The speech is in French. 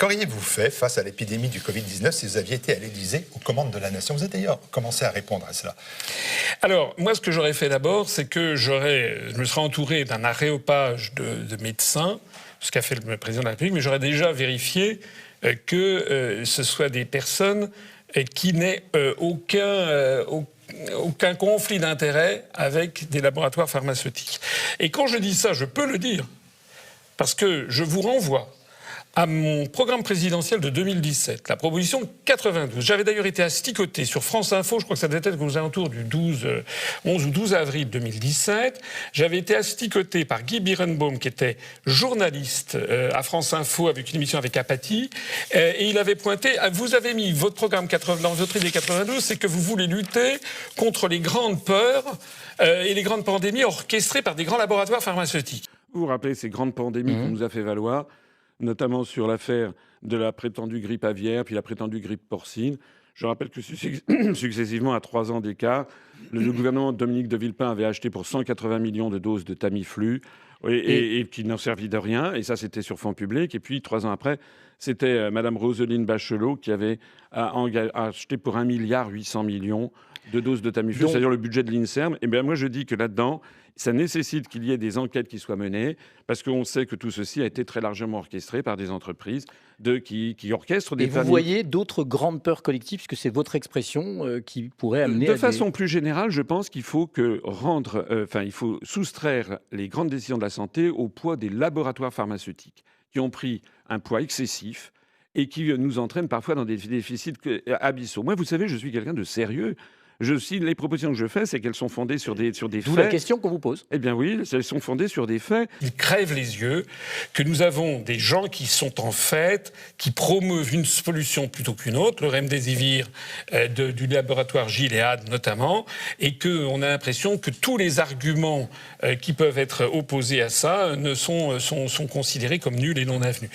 Qu'auriez-vous fait face à l'épidémie du Covid-19 si vous aviez été à l'Élysée aux commandes de la nation? Vous avez d'ailleurs commencé à répondre à cela. Alors, moi, ce que j'aurais fait d'abord, c'est que je me serais entouré d'un aréopage de médecins, ce qu'a fait le président de la République, mais j'aurais déjà vérifié que ce soit des personnes qui n'aient aucun conflit d'intérêt avec des laboratoires pharmaceutiques. Et quand je dis ça, je peux le dire, parce que je vous renvoie à mon programme présidentiel de 2017, la proposition 92. J'avais d'ailleurs été asticoté sur France Info, je crois que ça devait être aux alentours du 11 ou 12 avril 2017. J'avais été asticoté par Guy Birenbaum, qui était journaliste à France Info avec une émission avec Apathy, et il avait pointé, vous avez mis votre programme dans votre idée 92, c'est que vous voulez lutter contre les grandes peurs et les grandes pandémies orchestrées par des grands laboratoires pharmaceutiques. Vous vous rappelez ces grandes pandémies qu'on nous a fait valoir, notamment sur l'affaire de la prétendue grippe aviaire, puis la prétendue grippe porcine. Je rappelle que successivement, à 3 ans d'écart, le gouvernement de Dominique de Villepin avait acheté pour 180 millions de doses de Tamiflu et qui n'ont servi de rien. Et ça, c'était sur fonds publics. Et puis, 3 ans après, c'était Mme Roselyne Bachelot qui avait acheté pour 1,8 milliard de doses de Tamiflu, c'est-à-dire le budget de l'INSERM. Et bien moi, je dis que là-dedans, ça nécessite qu'il y ait des enquêtes qui soient menées, parce qu'on sait que tout ceci a été très largement orchestré par des entreprises qui orchestrent des familles. Et vous voyez d'autres grandes peurs collectives, puisque c'est votre expression, qui pourrait amener de façon plus générale, je pense qu'il faut il faut soustraire les grandes décisions de la santé au poids des laboratoires pharmaceutiques, qui ont pris un poids excessif et qui nous entraînent parfois dans des déficits abyssaux. Moi, vous savez, je suis quelqu'un de sérieux. Les propositions que je fais, c'est qu'elles sont fondées sur des faits. D'où la question qu'on vous pose. Eh bien oui, elles sont fondées sur des faits. Ils crèvent les yeux que nous avons des gens qui sont en fait, qui promeuvent une solution plutôt qu'une autre, le remdesivir du laboratoire Gilead notamment, et qu'on a l'impression que tous les arguments qui peuvent être opposés à ça sont considérés comme nuls et non avenus.